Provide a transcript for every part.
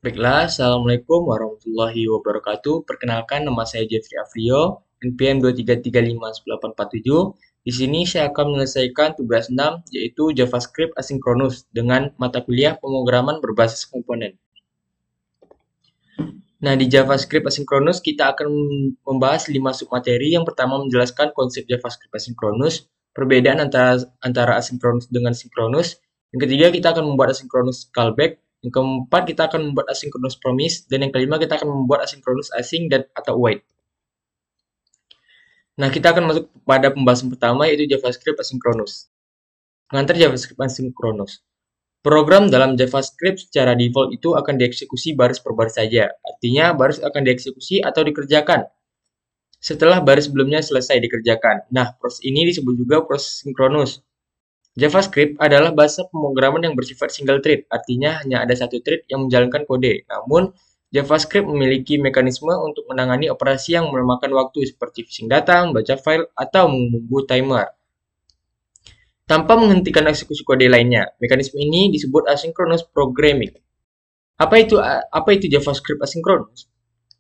Baiklah, Assalamualaikum warahmatullahi wabarakatuh. Perkenalkan, nama saya Jeffrey Afrio, NPM 2335947. Di sini saya akan menyelesaikan tugas 6, yaitu JavaScript asinkronus dengan mata kuliah pemrograman berbasis komponen. Nah, di JavaScript asinkronus kita akan membahas 5 submateri. Yang pertama menjelaskan konsep JavaScript asinkronus, perbedaan antara asinkronus dengan sinkronus. Yang ketiga kita akan membuat asinkronus callback. Yang keempat kita akan membuat asinkronus promise, dan yang kelima kita akan membuat asinkronus async dan atau wait. Nah, kita akan masuk pada pembahasan pertama, yaitu JavaScript asinkronus. Pengantar JavaScript asinkronus. Program dalam JavaScript secara default itu akan dieksekusi baris per baris saja. Artinya, baris akan dieksekusi atau dikerjakan setelah baris sebelumnya selesai dikerjakan. Nah, proses ini disebut juga proses sinkronus. JavaScript adalah bahasa pemrograman yang bersifat single thread, artinya hanya ada satu thread yang menjalankan kode. Namun, JavaScript memiliki mekanisme untuk menangani operasi yang memakan waktu seperti fetching data, membaca file, atau menunggu timer tanpa menghentikan eksekusi kode lainnya. Mekanisme ini disebut asynchronous programming. Apa itu JavaScript asinkronus?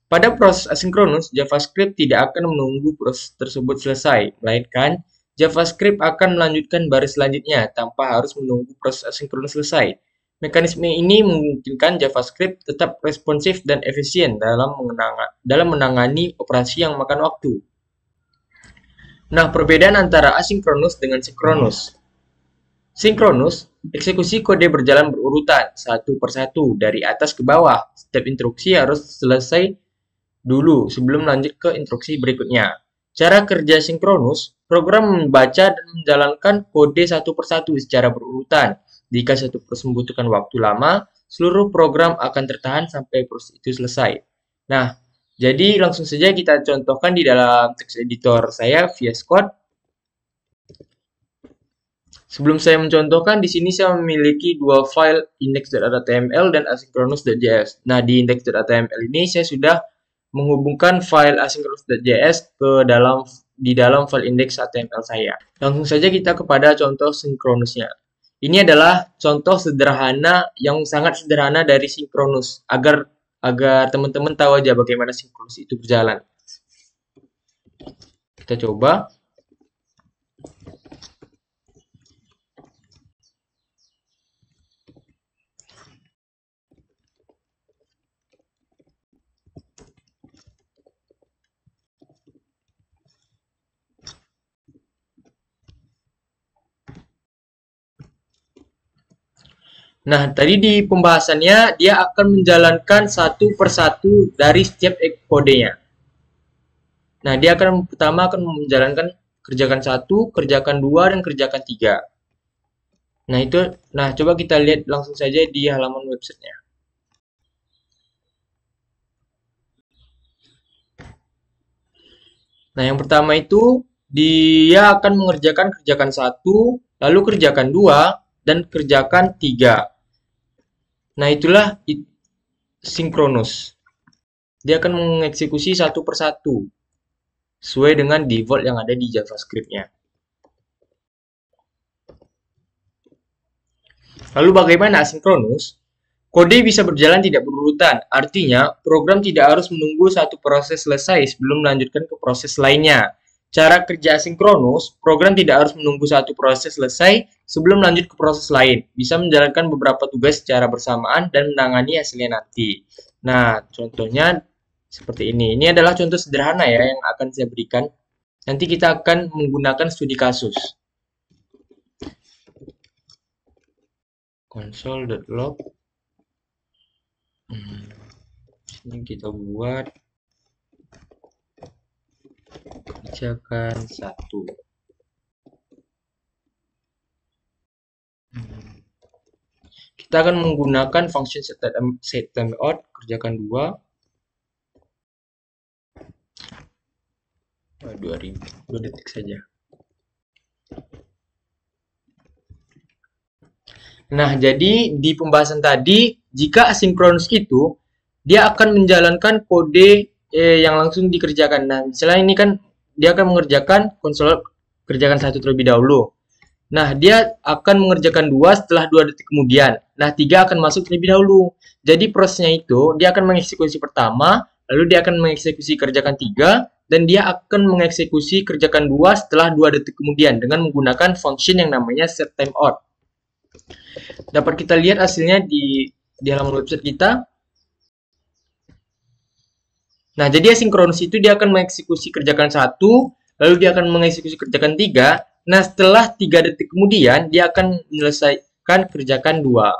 Pada proses asinkronus, JavaScript tidak akan menunggu proses tersebut selesai, melainkan JavaScript akan melanjutkan baris selanjutnya tanpa harus menunggu proses asinkronus selesai. Mekanisme ini memungkinkan JavaScript tetap responsif dan efisien dalam menangani operasi yang makan waktu. Nah, perbedaan antara asinkronus dengan sinkronus. Sinkronus, eksekusi kode berjalan berurutan, satu persatu, dari atas ke bawah. Setiap instruksi harus selesai dulu sebelum lanjut ke instruksi berikutnya. Cara kerja sinkronus, program membaca dan menjalankan kode satu persatu secara berurutan. Jika satu proses membutuhkan waktu lama, seluruh program akan tertahan sampai proses itu selesai. Nah, jadi langsung saja kita contohkan di dalam text editor saya, VS Code. Sebelum saya mencontohkan, di sini saya memiliki dua file index.html dan asynchronous.js. Nah, di index.html ini saya sudah menghubungkan file asynchronous.js di dalam file index.html saya. Langsung saja kita kepada contoh sinkronusnya. Ini adalah contoh sederhana yang sangat sederhana dari sinkronus agar teman-teman tahu aja bagaimana sinkronus itu berjalan. Kita coba. Nah, tadi di pembahasannya dia akan menjalankan satu persatu dari setiap kodenya. Nah, dia pertama akan menjalankan kerjakan 1, kerjakan 2, dan kerjakan 3. Nah, coba kita lihat langsung saja di halaman websitenya. Nah, yang pertama itu dia akan mengerjakan kerjakan 1, lalu kerjakan 2, dan kerjakan 3. Nah, itulah sinkronus. Dia akan mengeksekusi satu persatu sesuai dengan default yang ada di JavaScript-nya. Lalu bagaimana asinkronus? Kode bisa berjalan tidak berurutan, artinya program tidak harus menunggu satu proses selesai sebelum melanjutkan ke proses lainnya. Cara kerja asinkronus, program tidak harus menunggu satu proses selesai sebelum lanjut ke proses lain. Bisa menjalankan beberapa tugas secara bersamaan dan menangani hasilnya nanti. Nah, contohnya seperti ini. Ini adalah contoh sederhana ya yang akan saya berikan. Nanti kita akan menggunakan studi kasus. Console.log. Ini kita buat kerjakan 1. Kita akan menggunakan function setTimeout, kerjakan 2. 2 detik saja. Nah, jadi di pembahasan tadi, jika asinkronus itu, dia akan menjalankan kode yang langsung dikerjakan. Nah, misalnya ini kan dia akan mengerjakan konsol kerjakan 1 terlebih dahulu. Nah, dia akan mengerjakan 2 setelah 2 detik kemudian. Nah, 3 akan masuk terlebih dahulu. Jadi prosesnya itu dia akan mengeksekusi pertama, lalu dia akan mengeksekusi kerjakan 3, dan dia akan mengeksekusi kerjakan 2 setelah 2 detik kemudian dengan menggunakan function yang namanya set timeout. Dapat kita lihat hasilnya di halaman website kita. Nah, jadi asinkronus itu dia akan mengeksekusi kerjakan 1, lalu dia akan mengeksekusi kerjakan 3. Nah, setelah 3 detik kemudian, dia akan menyelesaikan kerjakan 2.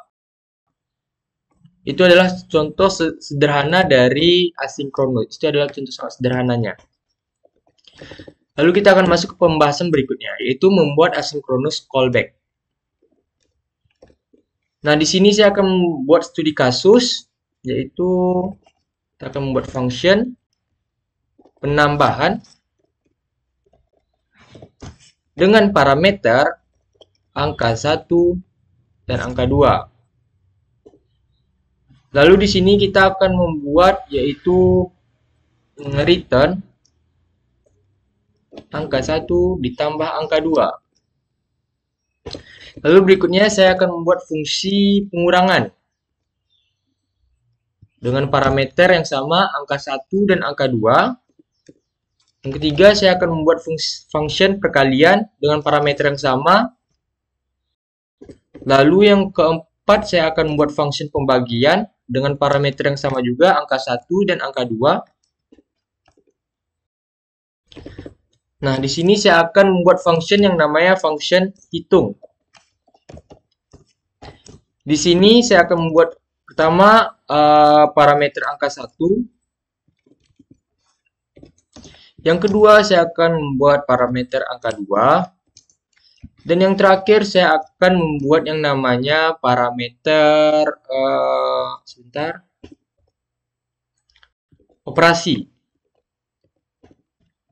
Itu adalah contoh sederhana dari asinkronus. Itu adalah contoh sangat sederhananya. Lalu kita akan masuk ke pembahasan berikutnya, yaitu membuat asinkronus callback. Nah, di sini saya akan membuat studi kasus, yaitu kita akan membuat function penambahan dengan parameter angka 1 dan angka 2. Lalu di sini kita akan membuat yaitu return angka 1 ditambah angka 2. Lalu berikutnya saya akan membuat fungsi pengurangan dengan parameter yang sama angka 1 dan angka 2. Yang ketiga, saya akan membuat function perkalian dengan parameter yang sama. Lalu yang keempat, saya akan membuat function pembagian dengan parameter yang sama juga, angka 1 dan angka 2. Nah, di sini saya akan membuat function yang namanya function hitung. Di sini saya akan membuat pertama parameter angka 1. Yang kedua, saya akan membuat parameter angka 2. Dan yang terakhir, saya akan membuat yang namanya parameter operasi.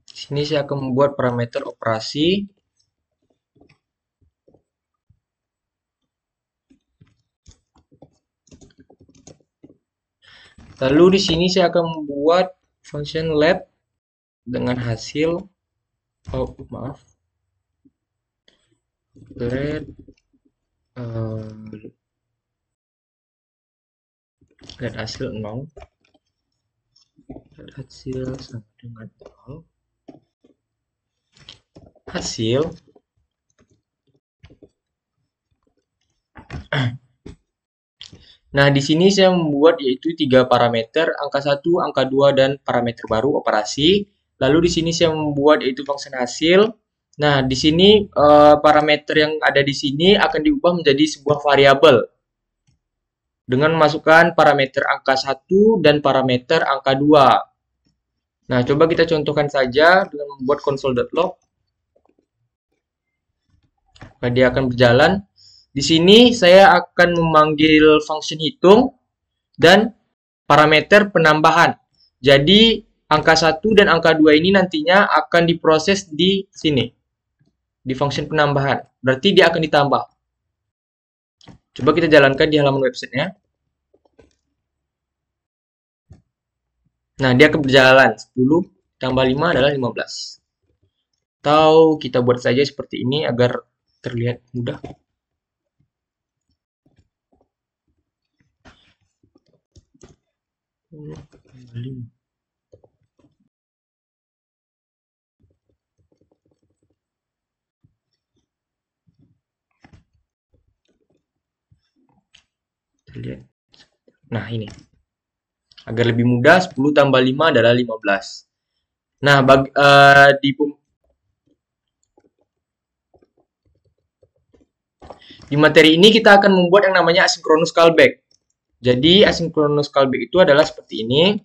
Di sini saya akan membuat parameter operasi. Lalu di sini saya akan membuat function let dengan hasil let hasil 0, let hasil sama dengan 0, hasil Nah, di sini saya membuat yaitu 3 parameter, angka 1, angka 2, dan parameter baru operasi. Lalu di sini saya membuat yaitu function hasil. Nah, di sini parameter yang ada di sini akan diubah menjadi sebuah variabel dengan memasukkan parameter angka 1 dan parameter angka 2. Nah, coba kita contohkan saja dengan membuat console.log. Nah, dia akan berjalan. Di sini saya akan memanggil function hitung dan parameter penambahan. Jadi angka 1 dan angka 2 ini nantinya akan diproses di sini. Di function penambahan. Berarti dia akan ditambah. Coba kita jalankan di halaman websitenya. Nah, dia akan berjalan. 10 tambah 5 adalah 15. Atau kita buat saja seperti ini agar terlihat mudah. Lihat. Nah, ini. Agar lebih mudah, 10 tambah 5 adalah 15. Nah, di materi ini kita akan membuat yang namanya asynchronous callback. Jadi, asynchronous callback itu adalah seperti ini.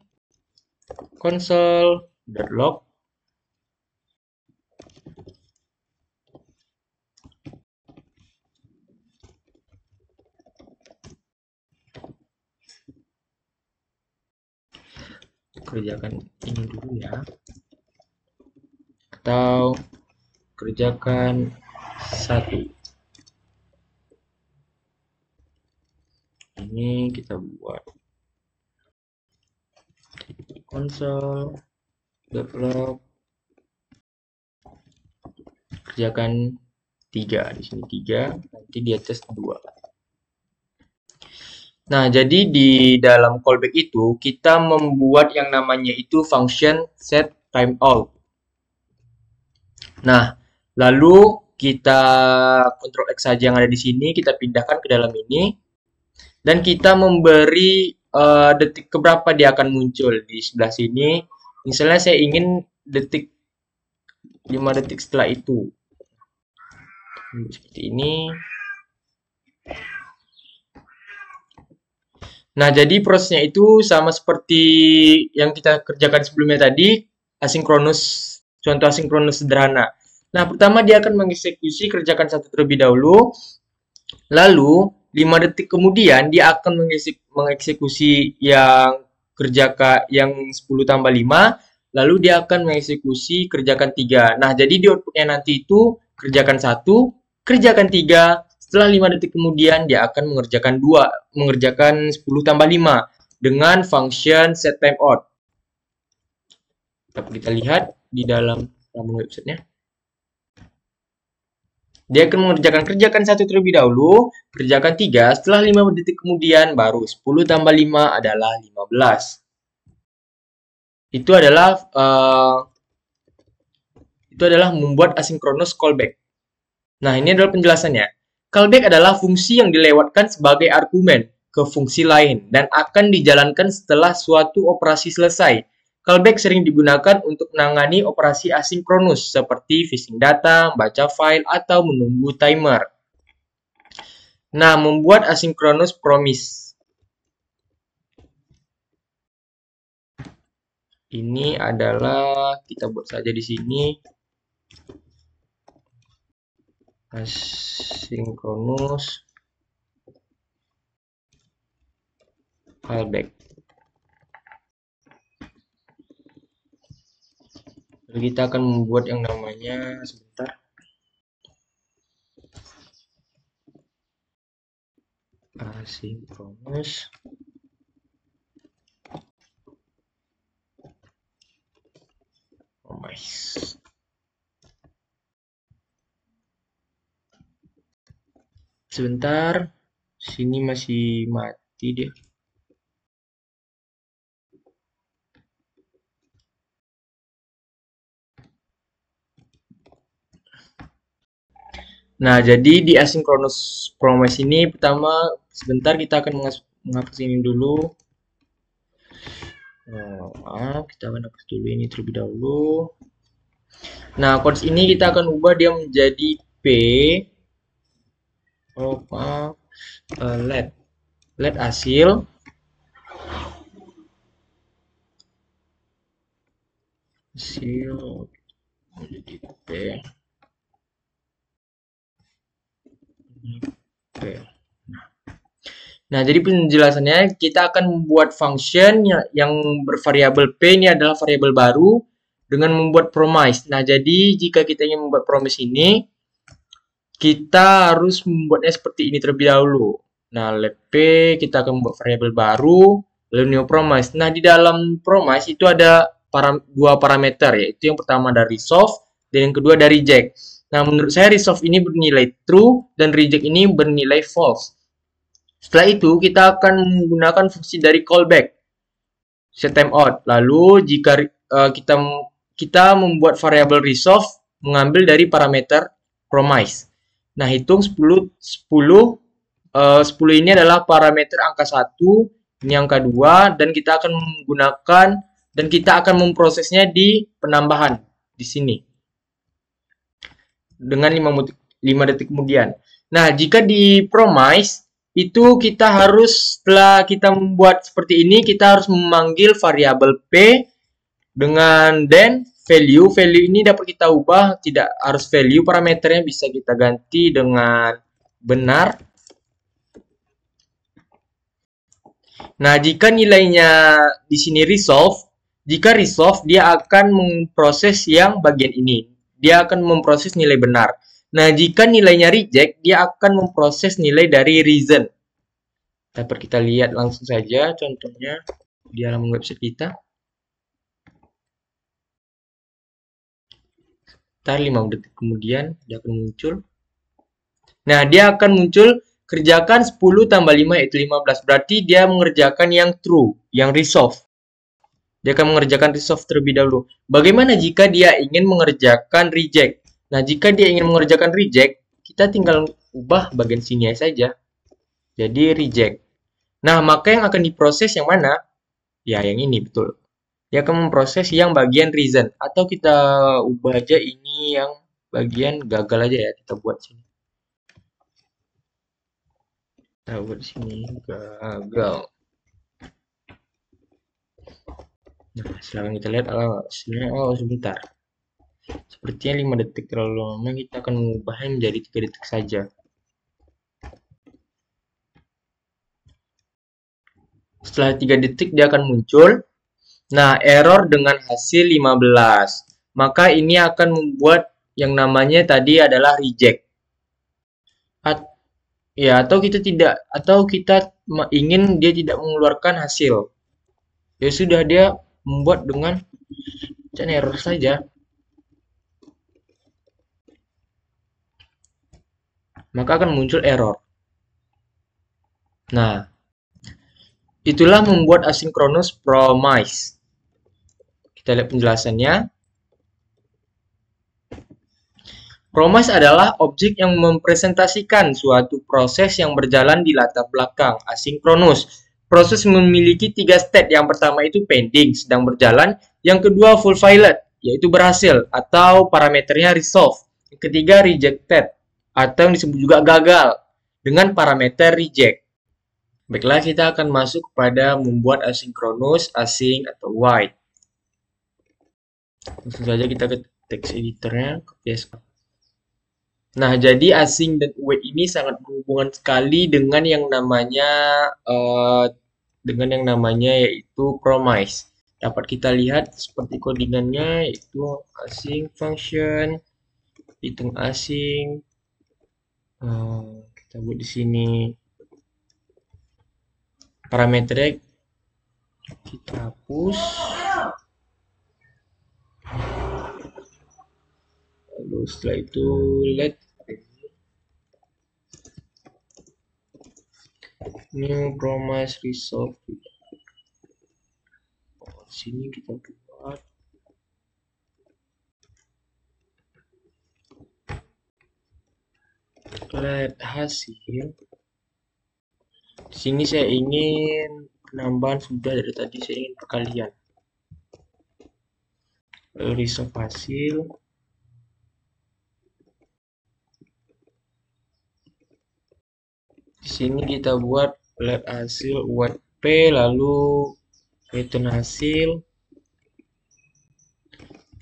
Console.log kerjakan ini dulu ya, atau kerjakan 1. Ini kita buat console.log kerjakan 3. Di sini 3, nanti di atas 2. Nah, jadi di dalam callback itu kita membuat yang namanya itu function set timeout. Nah, lalu kita Ctrl X saja yang ada di sini, kita pindahkan ke dalam ini, dan kita memberi detik keberapa dia akan muncul di sebelah sini. Misalnya saya ingin detik 5 detik setelah itu. Seperti ini. Nah, jadi prosesnya itu sama seperti yang kita kerjakan sebelumnya tadi, asinkronus, contoh asinkronus sederhana. Nah, pertama dia akan mengeksekusi kerjakan satu terlebih dahulu, lalu 5 detik kemudian dia akan mengeksekusi yang kerjakan yang 10 tambah 5, lalu dia akan mengeksekusi kerjakan 3. Nah, jadi di outputnya nanti itu kerjakan 1, kerjakan 3, setelah 5 detik kemudian dia akan mengerjakan 10 tambah 5 dengan function set timeout. Dapat kita lihat di dalam lambung websitenya. Dia akan kerjakan 1 terlebih dahulu, kerjakan 3, setelah 5 detik kemudian baru 10 tambah 5 adalah 15. Itu adalah membuat asinkronus callback. Nah, ini adalah penjelasannya. Callback adalah fungsi yang dilewatkan sebagai argumen ke fungsi lain dan akan dijalankan setelah suatu operasi selesai. Callback sering digunakan untuk menangani operasi asinkronus seperti fishing data, membaca file, atau menunggu timer. Nah, membuat asinkronus promise. Ini adalah kita buat saja di sini. Asinkronus callback. Lalu kita akan membuat yang namanya sebentar. Asinkronus promise. Sebentar, sini masih mati dia. Nah, jadi di asynchronous promise ini pertama sebentar kita akan menghapus ini dulu. Maaf, kita akan hapus dulu ini terlebih dahulu. Nah, quotes ini kita akan ubah dia menjadi P. Oh, maaf. Let hasil menjadi P. Nah, jadi penjelasannya kita akan membuat function yang bervariabel P ini adalah variabel baru dengan membuat promise. Nah, jadi jika kita ingin membuat promise ini, kita harus membuatnya seperti ini terlebih dahulu. Nah, let P, kita akan membuat variabel baru, lalu new promise. Nah, di dalam promise itu ada dua parameter, yaitu yang pertama dari resolve dan yang kedua dari reject. Nah, menurut saya resolve ini bernilai true dan reject ini bernilai false. Setelah itu, kita akan menggunakan fungsi dari callback, set timeout. Lalu, jika kita membuat variabel resolve, mengambil dari parameter promise. Nah, hitung 10 ini adalah parameter angka 1, ini angka 2, dan kita akan menggunakan, dan kita akan memprosesnya di penambahan, di sini. Dengan 5 detik kemudian. Nah, jika di promise, itu kita harus setelah kita membuat seperti ini kita harus memanggil variabel P dengan then value ini dapat kita ubah, tidak harus value, parameternya bisa kita ganti dengan benar. Nah, jika nilainya di sini resolve, jika resolve dia akan memproses yang bagian ini, dia akan memproses nilai benar. Nah, jika nilainya reject, dia akan memproses nilai dari reason. Dapat kita lihat langsung saja contohnya di halaman website kita. Ntar 5 detik kemudian dia akan muncul. Nah, dia akan muncul Kerjakan 10 tambah 5 yaitu 15. Berarti dia mengerjakan yang true, yang resolve. Dia akan mengerjakan resolve terlebih dahulu. Bagaimana jika dia ingin mengerjakan reject? Nah, jika dia ingin mengerjakan reject, kita tinggal ubah bagian sini saja. Jadi reject. Nah, maka yang akan diproses yang mana? Ya, yang ini betul. Dia akan memproses yang bagian reason. Atau kita ubah aja ini yang bagian gagal aja ya. Kita buat sini. Kita buat sini gagal. Nah, silahkan kita lihat sebentar. Sepertinya 5 detik terlalu lama, kita akan mengubahnya menjadi 3 detik saja. Setelah 3 detik dia akan muncul. Nah, error dengan hasil 15. Maka ini akan membuat yang namanya tadi adalah reject. Atau kita ingin dia tidak mengeluarkan hasil. Ya sudah, dia membuat dengan error saja. Maka akan muncul error. Nah, itulah membuat asynchronous promise. Kita lihat penjelasannya. Promise adalah objek yang mempresentasikan suatu proses yang berjalan di latar belakang, asinkronus. Proses memiliki 3 state. Yang pertama itu pending, sedang berjalan. Yang kedua fulfilled, yaitu berhasil, atau parameternya resolve. Yang ketiga rejected, atau yang disebut juga gagal, dengan parameter reject. Baiklah, kita akan masuk kepada membuat asinkronus, async, atau white. Langsung saja kita ke text editornya, ke PS. Nah, jadi async dan await ini sangat berhubungan sekali dengan yang namanya yaitu promise. Dapat kita lihat seperti codingannya yaitu async function, hitung async. Kita buat di sini parameternya kita hapus. Lalu setelah itu let new promise resolve. Sini kita buat let hasil. Di sini saya ingin penambahan, sudah dari tadi saya ingin perkalian. Lalu resolve hasil. Di sini kita buat let hasil what p, lalu return hasil.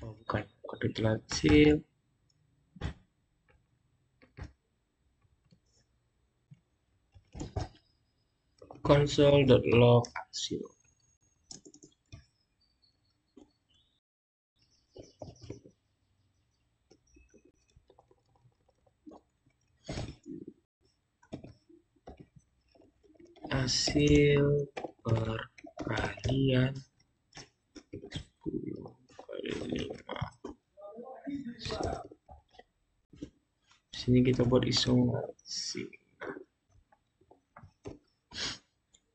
Bukan return hasil. Console.log hasil. Hasil perkalian 10 kali 5. Sini kita buat isolasi.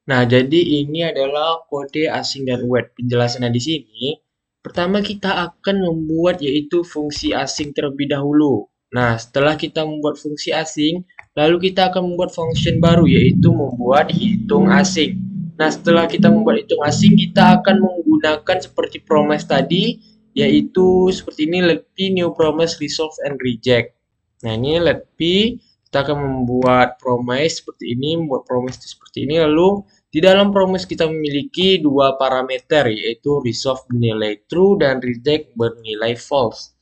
Nah, jadi ini adalah kode async dan await. Penjelasannya di sini, pertama kita akan membuat yaitu fungsi async terlebih dahulu. Nah, setelah kita membuat fungsi async, lalu kita akan membuat function baru yaitu membuat hitung async. Nah, setelah kita membuat hitung async, kita akan menggunakan seperti promise tadi, yaitu seperti ini, let p new promise resolve and reject. Nah, ini let p, kita akan membuat promise seperti ini, membuat promise seperti ini, lalu di dalam promise kita memiliki 2 parameter, yaitu resolve bernilai true dan reject bernilai false.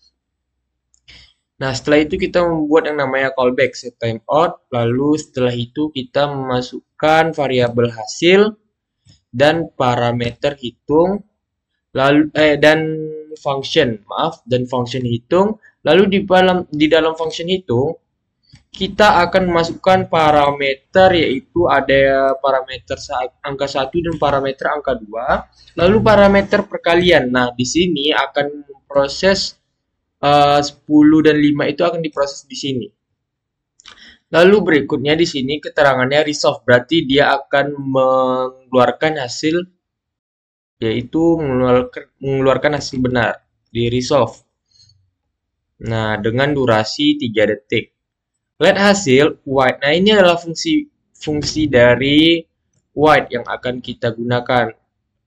Nah, setelah itu kita membuat yang namanya callback set timeout, lalu setelah itu kita memasukkan variabel hasil dan parameter hitung, lalu dan function hitung, lalu di dalam function hitung kita akan memasukkan parameter, yaitu ada parameter angka 1 dan parameter angka 2, lalu parameter perkalian. Nah, di sini akan memproses 10 dan 5 itu akan diproses di sini. Lalu berikutnya di sini keterangannya resolve, berarti dia akan mengeluarkan hasil, yaitu mengeluarkan hasil benar di resolve. Nah, dengan durasi 3 detik. Let hasil white. Nah, ini adalah fungsi dari white yang akan kita gunakan.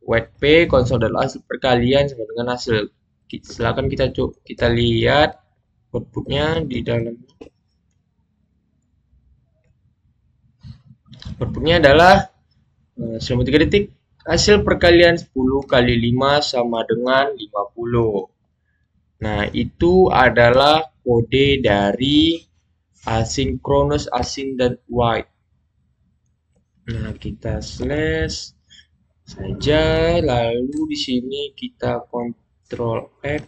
White P konsol adalah hasil perkalian sama dengan hasil. Silakan kita lihat outputnya di dalam. Outputnya adalah selama 3 detik hasil perkalian 10 kali 5 sama dengan 50. Nah, itu adalah kode dari asynchronous, async, dan white. Nah, kita slash saja, lalu di sini kita Ctrl X,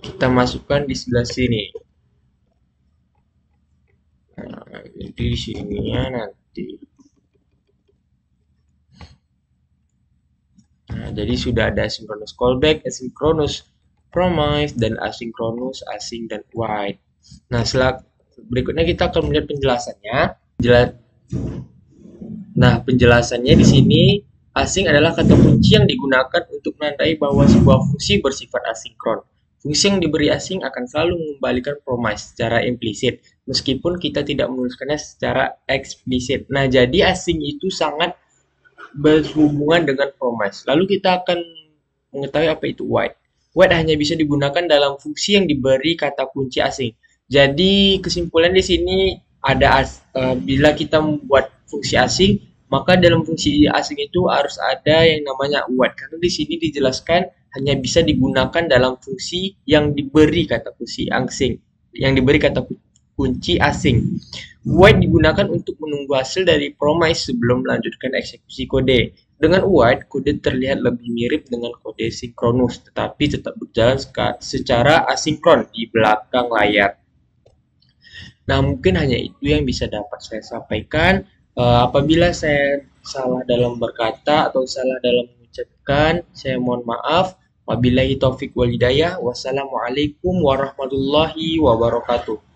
kita masukkan di sebelah sini. Nah, jadi di sininya nanti. Nah, jadi sudah ada asynchronous callback, asynchronous promise, dan asynchronous, async, dan white. Nah, berikutnya kita akan melihat penjelasannya. Nah, penjelasannya di sini, async adalah kata kunci yang digunakan untuk menandai bahwa sebuah fungsi bersifat asinkron. Fungsi yang diberi async akan selalu mengembalikan promise secara implisit, meskipun kita tidak menuliskannya secara eksplisit. Nah, jadi async itu sangat berhubungan dengan promise. Lalu kita akan mengetahui apa itu white. White hanya bisa digunakan dalam fungsi yang diberi kata kunci asing. Jadi kesimpulan di sini ada bila kita membuat fungsi asing, maka dalam fungsi asing itu harus ada yang namanya white. Karena di sini dijelaskan hanya bisa digunakan dalam fungsi yang diberi kata kunci asing, yang diberi kata kunci asing. White digunakan untuk menunggu hasil dari promise sebelum melanjutkan eksekusi kode. Dengan white, kode terlihat lebih mirip dengan kode sinkronus, tetapi tetap berjalan secara asinkron di belakang layar. Nah, mungkin hanya itu yang bisa dapat saya sampaikan. Apabila saya salah dalam berkata atau salah dalam mengucapkan, saya mohon maaf. Wabillahi taufik wal hidayah. Wassalamualaikum warahmatullahi wabarakatuh.